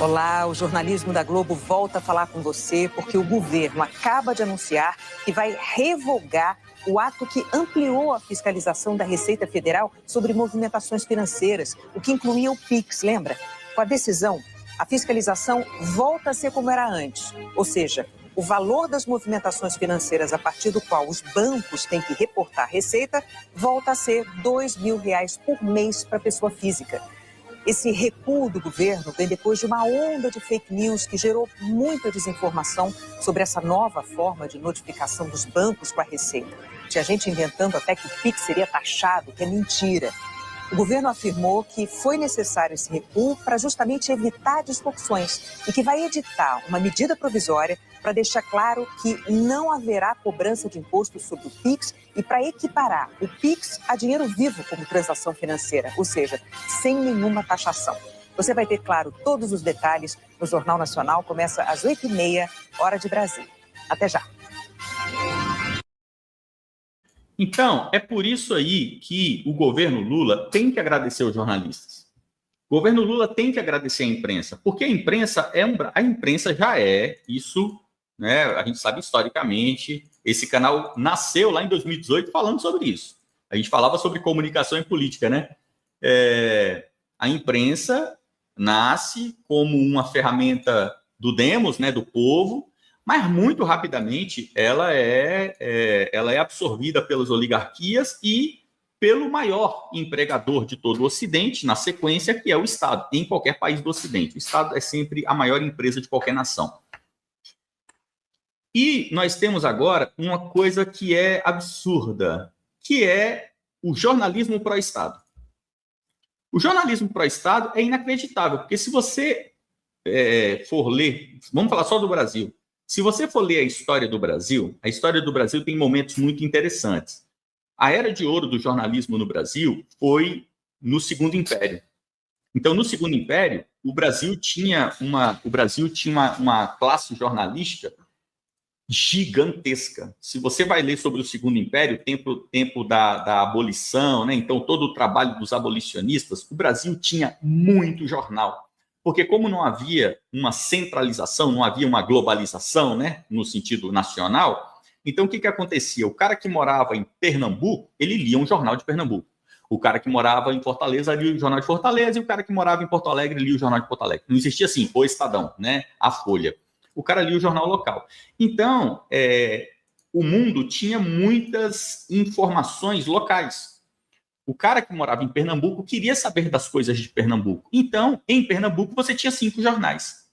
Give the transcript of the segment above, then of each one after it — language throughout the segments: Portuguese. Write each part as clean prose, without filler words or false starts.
Olá, o jornalismo da Globo volta a falar com você porque o governo acaba de anunciar que vai revogar o ato que ampliou a fiscalização da Receita Federal sobre movimentações financeiras, o que incluía o PIX, lembra? Com a decisão, a fiscalização volta a ser como era antes, ou seja, o valor das movimentações financeiras a partir do qual os bancos têm que reportar receita volta a ser R$2.000 por mês para a pessoa física. Esse recuo do governo vem depois de uma onda de fake news que gerou muita desinformação sobre essa nova forma de notificação dos bancos com a Receita. Tinha gente inventando até que o PIX seria taxado, que é mentira. O governo afirmou que foi necessário esse recuo para justamente evitar distorções e que vai editar uma medida provisória para deixar claro que não haverá cobrança de imposto sobre o PIX e para equiparar o PIX a dinheiro vivo como transação financeira, ou seja, sem nenhuma taxação. Você vai ter, claro, todos os detalhes no Jornal Nacional, começa às 8h30, hora de Brasília. Até já. Então, é por isso aí que o governo Lula tem que agradecer os jornalistas. O governo Lula tem que agradecer a imprensa, porque a imprensa já é isso, né? A gente sabe historicamente, esse canal nasceu lá em 2018 falando sobre isso. A gente falava sobre comunicação e política, né? A imprensa nasce como uma ferramenta do demos, né, do povo, mas muito rapidamente ela é absorvida pelas oligarquias e pelo maior empregador de todo o Ocidente, na sequência, que é o Estado, em qualquer país do Ocidente. O Estado é sempre a maior empresa de qualquer nação. E nós temos agora uma coisa que é absurda, que é o jornalismo pró-Estado. O jornalismo pró-Estado é inacreditável, porque se você for ler, vamos falar só do Brasil, se você for ler a história do Brasil tem momentos muito interessantes. A era de ouro do jornalismo no Brasil foi no Segundo Império. Então, no Segundo Império, o Brasil tinha uma classe jornalística gigantesca. Se você vai ler sobre o Segundo Império, tempo da abolição, né? Então todo o trabalho dos abolicionistas, o Brasil tinha muito jornal. Porque como não havia uma centralização, não havia uma globalização, né, no sentido nacional, então o que acontecia? O cara que morava em Pernambuco, ele lia um jornal de Pernambuco. O cara que morava em Fortaleza lia o jornal de Fortaleza e o cara que morava em Porto Alegre lia o jornal de Porto Alegre. Não existia assim, o Estadão, né, a Folha. O cara lia o jornal local. Então, o mundo tinha muitas informações locais. O cara que morava em Pernambuco queria saber das coisas de Pernambuco. Então, em Pernambuco, você tinha 5 jornais.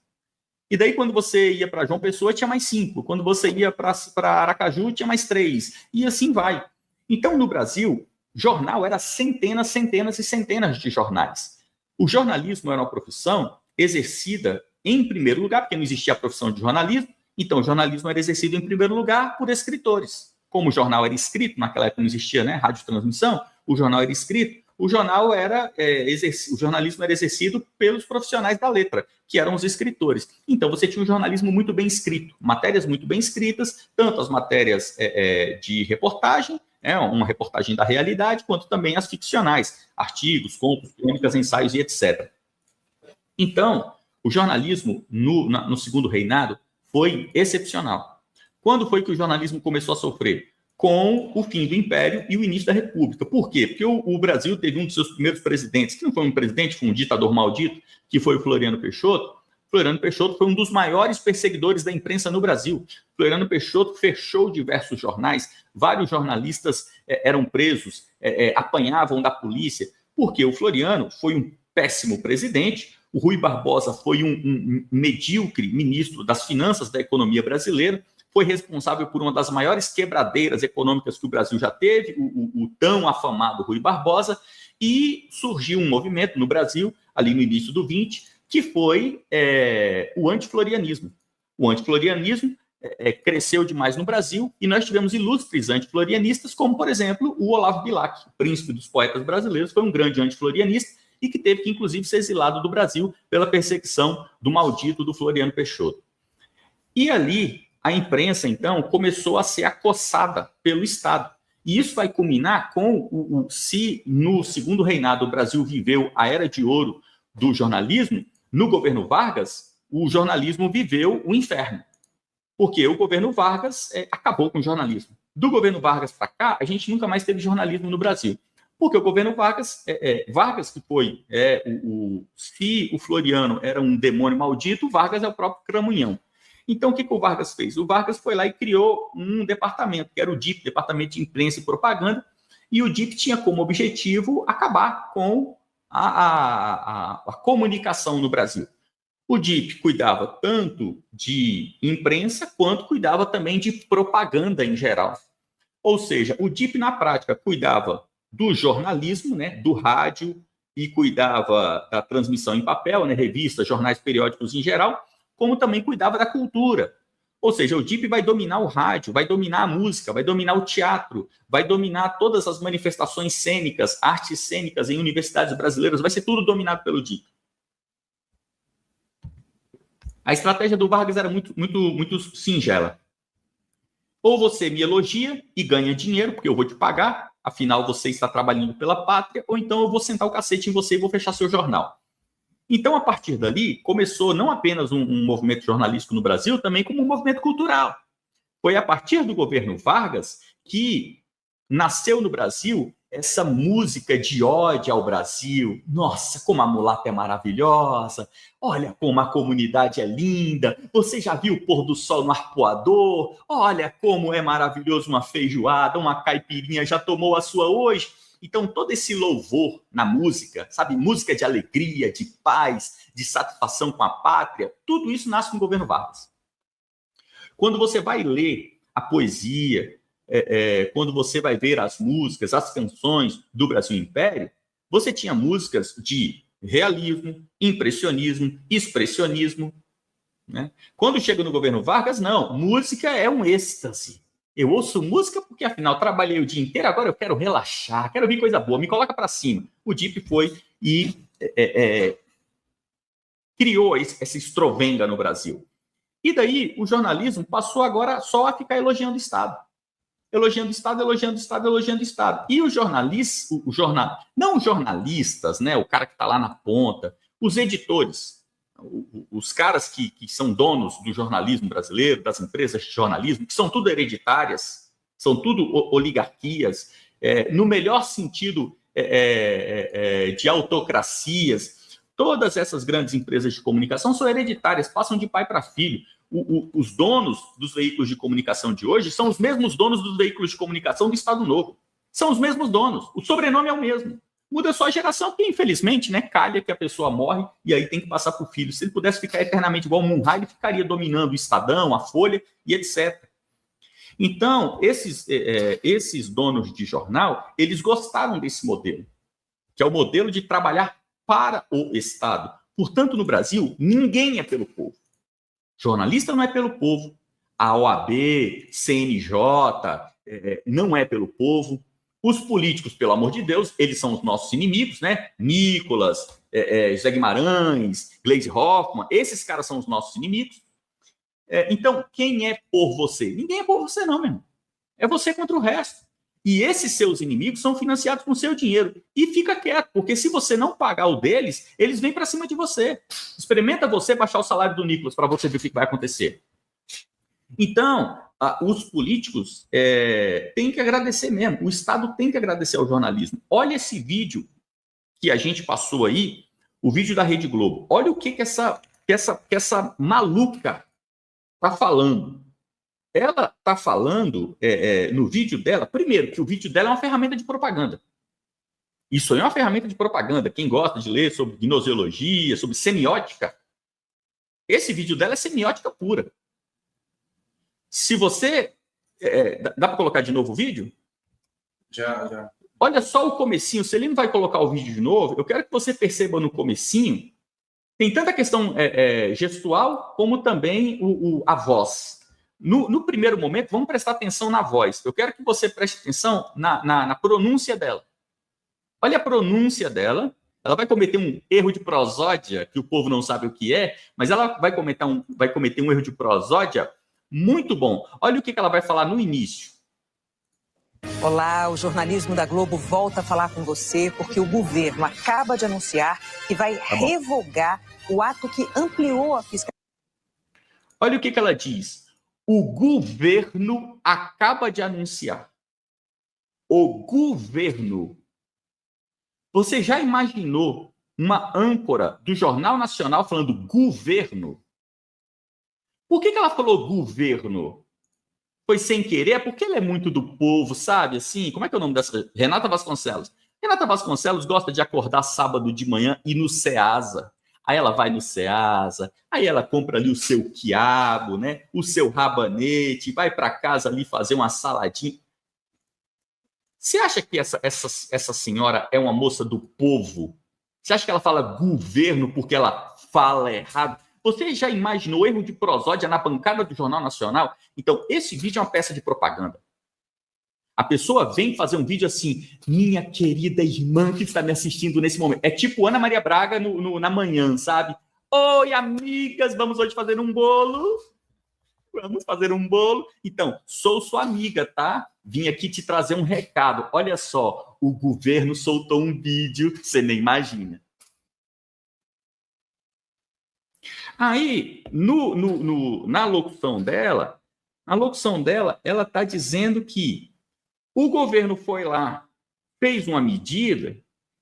E daí, quando você ia para João Pessoa, tinha mais 5. Quando você ia para Aracaju, tinha mais 3. E assim vai. Então, no Brasil, jornal era centenas, centenas e centenas de jornais. O jornalismo era uma profissão exercida em primeiro lugar, porque não existia a profissão de jornalismo, então o jornalismo era exercido em primeiro lugar por escritores. Como o jornal era escrito, naquela época não existia, né, radiotransmissão, o jornal era escrito, o jornalismo era exercido pelos profissionais da letra, que eram os escritores. Então você tinha um jornalismo muito bem escrito, matérias muito bem escritas, tanto as matérias de reportagem, uma reportagem da realidade, quanto também as ficcionais, artigos, contos, crônicas, ensaios e etc. Então, o jornalismo no Segundo Reinado foi excepcional. Quando foi que o jornalismo começou a sofrer? Com o fim do Império e o início da República. Por quê? Porque o Brasil teve um dos seus primeiros presidentes, que não foi um presidente, foi um ditador maldito, que foi o Floriano Peixoto. Floriano Peixoto foi um dos maiores perseguidores da imprensa no Brasil. Floriano Peixoto fechou diversos jornais, vários jornalistas eram presos, apanhavam da polícia, porque o Floriano foi um péssimo presidente, o Rui Barbosa foi um medíocre ministro das finanças da economia brasileira, foi responsável por uma das maiores quebradeiras econômicas que o Brasil já teve, o tão afamado Rui Barbosa, e surgiu um movimento no Brasil, ali no início do 20, que foi o antiflorianismo. O antiflorianismo cresceu demais no Brasil e nós tivemos ilustres antiflorianistas, como, por exemplo, o Olavo Bilac, príncipe dos poetas brasileiros, foi um grande antiflorianista e que teve que, inclusive, ser exilado do Brasil pela perseguição do maldito do Floriano Peixoto. E ali, a imprensa, então, começou a ser acossada pelo Estado. E isso vai culminar com se no Segundo Reinado o Brasil viveu a era de ouro do jornalismo, no governo Vargas, o jornalismo viveu o inferno. Porque o governo Vargas acabou com o jornalismo. Do governo Vargas para cá, a gente nunca mais teve jornalismo no Brasil. Porque o governo Vargas, Vargas que foi, se o Floriano era um demônio maldito, o Vargas é o próprio Cramunhão. Então, o que o Vargas fez? O Vargas foi lá e criou um departamento, que era o DIP, Departamento de Imprensa e Propaganda, e o DIP tinha como objetivo acabar com a comunicação no Brasil. O DIP cuidava tanto de imprensa, quanto cuidava também de propaganda em geral. Ou seja, o DIP, na prática, cuidava do jornalismo, né, do rádio, e cuidava da transmissão em papel, né, revistas, jornais periódicos em geral, como também cuidava da cultura. Ou seja, o DIP vai dominar o rádio, vai dominar a música, vai dominar o teatro, vai dominar todas as manifestações cênicas, artes cênicas em universidades brasileiras, vai ser tudo dominado pelo DIP. A estratégia do Vargas era muito singela. Ou você me elogia e ganha dinheiro, porque eu vou te pagar, afinal você está trabalhando pela pátria, ou então eu vou sentar o cacete em você e vou fechar seu jornal. Então, a partir dali, começou não apenas um movimento jornalístico no Brasil, também como um movimento cultural. Foi a partir do governo Vargas que nasceu no Brasil essa música de ódio ao Brasil. Nossa, como a mulata é maravilhosa. Olha como a comunidade é linda. Você já viu o pôr do sol no Arpoador? Olha como é maravilhoso uma feijoada, uma caipirinha. Já tomou a sua hoje? Então, todo esse louvor na música, sabe? Música de alegria, de paz, de satisfação com a pátria, tudo isso nasce no governo Vargas. Quando você vai ler a poesia, quando você vai ver as músicas, as canções do Brasil Império, você tinha músicas de realismo, impressionismo, expressionismo, né? Quando chega no governo Vargas, não. Música é um êxtase. Eu ouço música porque, afinal, trabalhei o dia inteiro, agora eu quero relaxar, quero ouvir coisa boa, me coloca para cima. O DIP foi e criou essa estrovenga no Brasil. E daí o jornalismo passou agora só a ficar elogiando o Estado. Elogiando o Estado, elogiando o Estado, elogiando o Estado. E os jornalistas, não os jornalistas, né, o cara que está lá na ponta, os editores, os caras que são donos do jornalismo brasileiro, das empresas de jornalismo, que são tudo hereditárias, são tudo oligarquias, no melhor sentido de autocracias. Todas essas grandes empresas de comunicação são hereditárias, passam de pai para filho. Os donos dos veículos de comunicação de hoje são os mesmos donos dos veículos de comunicação do Estado Novo. São os mesmos donos. O sobrenome é o mesmo. Muda só a geração, porque, infelizmente, né, calha que a pessoa morre e aí tem que passar para o filho. Se ele pudesse ficar eternamente igual o Munhá, ele ficaria dominando o Estadão, a Folha e etc. Então, esses donos de jornal, eles gostaram desse modelo, que é o modelo de trabalhar para o Estado. Portanto, no Brasil, ninguém é pelo povo. Jornalista não é pelo povo, a OAB, CNJ, não é pelo povo. Os políticos, pelo amor de Deus, eles são os nossos inimigos, né? Nicolas, José Guimarães, Gleisi Hoffmann, esses caras são os nossos inimigos. Então, quem é por você? Ninguém é por você não, meu irmão. É você contra o resto. E esses seus inimigos são financiados com seu dinheiro. E fica quieto, porque se você não pagar o deles, eles vêm para cima de você. Experimenta você baixar o salário do Nicolas para você ver o que vai acontecer. Então, os políticos têm que agradecer mesmo. O Estado tem que agradecer ao jornalismo. Olha esse vídeo que a gente passou aí, o vídeo da Rede Globo. Olha o que essa maluca está falando. Ela está falando no vídeo dela, primeiro, que o vídeo dela é uma ferramenta de propaganda. Isso aí é uma ferramenta de propaganda. Quem gosta de ler sobre gnoseologia, sobre semiótica, esse vídeo dela é semiótica pura. Se você... dá para colocar de novo o vídeo? Já. Olha só o comecinho. Se ele não vai colocar o vídeo de novo, eu quero que você perceba no comecinho, tem tanta questão gestual, como também a voz. No primeiro momento, vamos prestar atenção na voz. Eu quero que você preste atenção na pronúncia dela. Olha a pronúncia dela. Ela vai cometer um erro de prosódia, que o povo não sabe o que é, mas ela vai cometer um erro de prosódia muito bom. Olha o que ela vai falar no início. Olá, o jornalismo da Globo volta a falar com você porque o governo acaba de anunciar que vai revogar o ato que ampliou a fiscalização. Olha o que ela diz. O governo acaba de anunciar. O governo. Você já imaginou uma âncora do Jornal Nacional falando governo? Por que ela falou governo? Foi sem querer? É porque ela é muito do povo, sabe? Assim, como é que é o nome dessa? Renata Vasconcelos. Renata Vasconcelos gosta de acordar sábado de manhã e ir no Ceasa. Aí ela vai no Ceasa, aí ela compra ali o seu quiabo, né? O seu rabanete, vai para casa ali fazer uma saladinha. Você acha que essa senhora é uma moça do povo? Você acha que ela fala governo porque ela fala errado? Você já imaginou o erro de prosódia na bancada do Jornal Nacional? Então, esse vídeo é uma peça de propaganda. A pessoa vem fazer um vídeo assim, minha querida irmã que está me assistindo nesse momento. É tipo Ana Maria Braga na manhã, sabe? Oi, amigas, vamos hoje fazer um bolo? Vamos fazer um bolo? Então, sou sua amiga, tá? Vim aqui te trazer um recado. Olha só, o governo soltou um vídeo, você nem imagina. Aí, na locução dela, ela está dizendo que o governo foi lá, fez uma medida,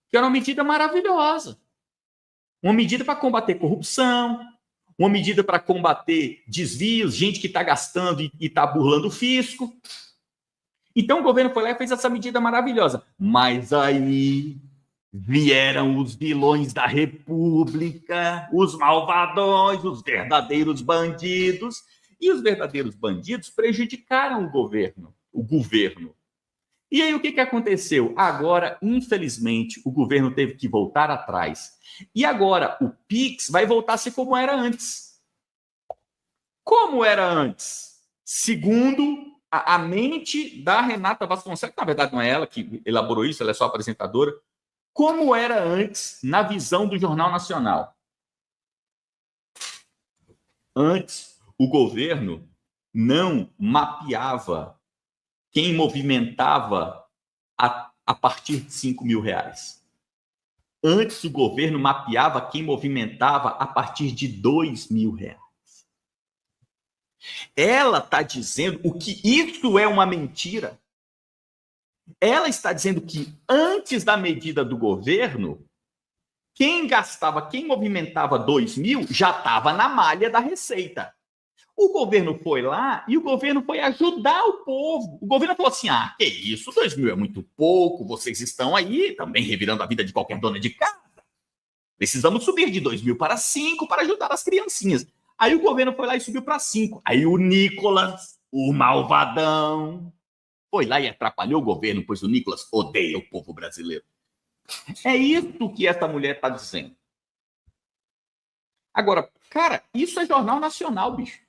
que era uma medida maravilhosa. Uma medida para combater corrupção, uma medida para combater desvios, gente que está gastando e está burlando o fisco. Então o governo foi lá e fez essa medida maravilhosa. Mas aí vieram os vilões da República, os malvadões, os verdadeiros bandidos. E os verdadeiros bandidos prejudicaram o governo. E aí o que aconteceu? Agora, infelizmente, o governo teve que voltar atrás. E agora o Pix vai voltar a ser como era antes. Como era antes? Segundo a mente da Renata Vasconcelos, que na verdade não é ela que elaborou isso, ela é só apresentadora. Como era antes na visão do Jornal Nacional? Antes, o governo não mapeava quem movimentava a partir de R$5.000. Antes, o governo mapeava quem movimentava a partir de R$2.000. Ela está dizendo o que isso é uma mentira. Ela está dizendo que antes da medida do governo, quem movimentava 2.000 já estava na malha da Receita. O governo foi lá e o governo foi ajudar o povo. O governo falou assim, que isso, 2.000 é muito pouco, vocês estão aí também revirando a vida de qualquer dona de casa. Precisamos subir de 2.000 para 5 para ajudar as criancinhas. Aí o governo foi lá e subiu para 5. Aí o Nicolas, o malvadão, foi lá e atrapalhou o governo, pois o Nicolas odeia o povo brasileiro. É isso que essa mulher está dizendo. Agora, cara, isso é Jornal Nacional, bicho.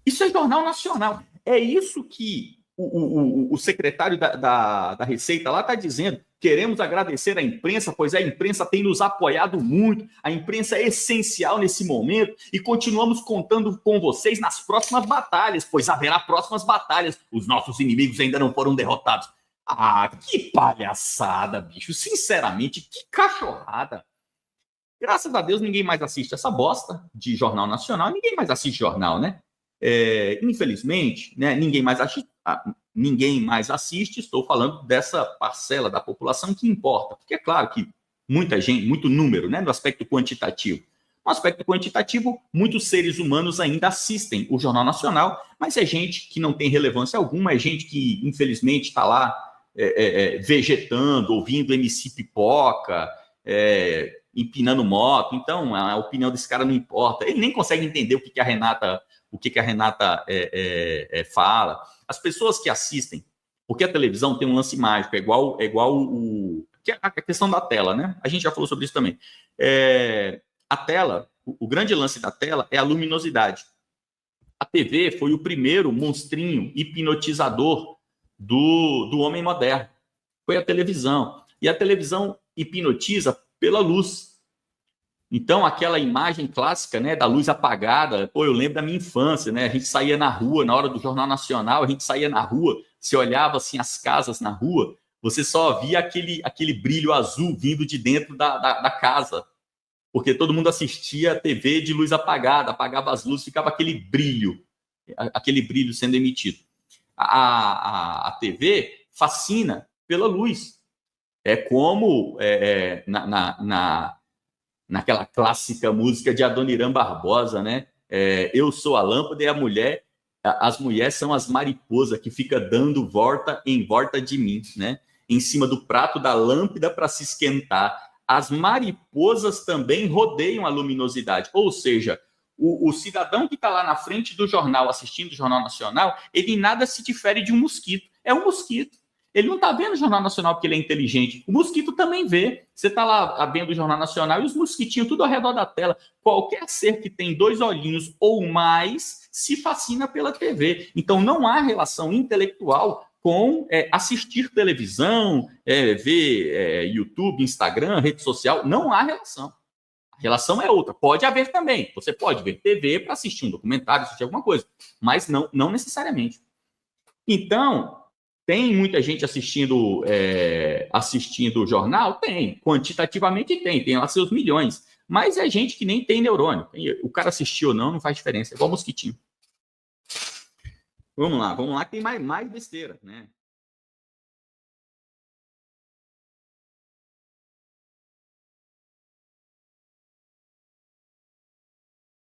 Isso é Jornal Nacional. É isso que o secretário da Receita lá está dizendo. Queremos agradecer à imprensa, pois a imprensa tem nos apoiado muito. A imprensa é essencial nesse momento e continuamos contando com vocês nas próximas batalhas, pois haverá próximas batalhas. Os nossos inimigos ainda não foram derrotados. Que palhaçada, bicho. Sinceramente, que cachorrada. Graças a Deus, ninguém mais assiste essa bosta de Jornal Nacional. Ninguém mais assiste jornal, né? Infelizmente, né, ninguém mais assiste. Estou falando dessa parcela da população que importa. Porque é claro que muita gente, muito número, né, no aspecto quantitativo. No aspecto quantitativo, muitos seres humanos ainda assistem o Jornal Nacional, mas é gente que não tem relevância alguma, é gente que, infelizmente, está lá vegetando, ouvindo MC Pipoca, empinando moto. Então, a opinião desse cara não importa. Ele nem consegue entender o que a Renata fala. As pessoas que assistem, porque a televisão tem um lance mágico, é igual a questão da tela, né? A gente já falou sobre isso também. A tela, o grande lance da tela é a luminosidade. A TV foi o primeiro monstrinho hipnotizador do homem moderno. Foi a televisão. E a televisão hipnotiza pela luz. Então, aquela imagem clássica, né, da luz apagada, eu lembro da minha infância, né? A gente saía na rua, na hora do Jornal Nacional, a gente saía na rua, você olhava assim as casas na rua, você só via aquele brilho azul vindo de dentro da casa. porque todo mundo assistia a TV de luz apagada, apagava as luzes, ficava aquele brilho sendo emitido. A TV fascina pela luz. É como naquela clássica música de Adoniran Barbosa, né? Eu sou a lâmpada e as mulheres são as mariposas que fica dando volta em volta de mim, né? Em cima do prato da lâmpada para se esquentar. As mariposas também rodeiam a luminosidade, ou seja, o cidadão que está lá na frente do jornal, assistindo o Jornal Nacional, ele em nada se difere de um mosquito. É um mosquito. Ele não está vendo o Jornal Nacional porque ele é inteligente. O mosquito também vê. Você está lá vendo o Jornal Nacional e os mosquitinhos tudo ao redor da tela. Qualquer ser que tem 2 olhinhos ou mais se fascina pela TV. Então, não há relação intelectual com assistir televisão, ver YouTube, Instagram, rede social. Não há relação. A relação é outra. Pode haver também. Você pode ver TV para assistir um documentário, assistir alguma coisa, mas não necessariamente. Então, tem muita gente assistindo o jornal? Tem. Quantitativamente tem lá seus milhões. Mas é gente que nem tem neurônio. O cara assistiu ou não faz diferença. É igual mosquitinho. Vamos lá que tem mais besteira, né?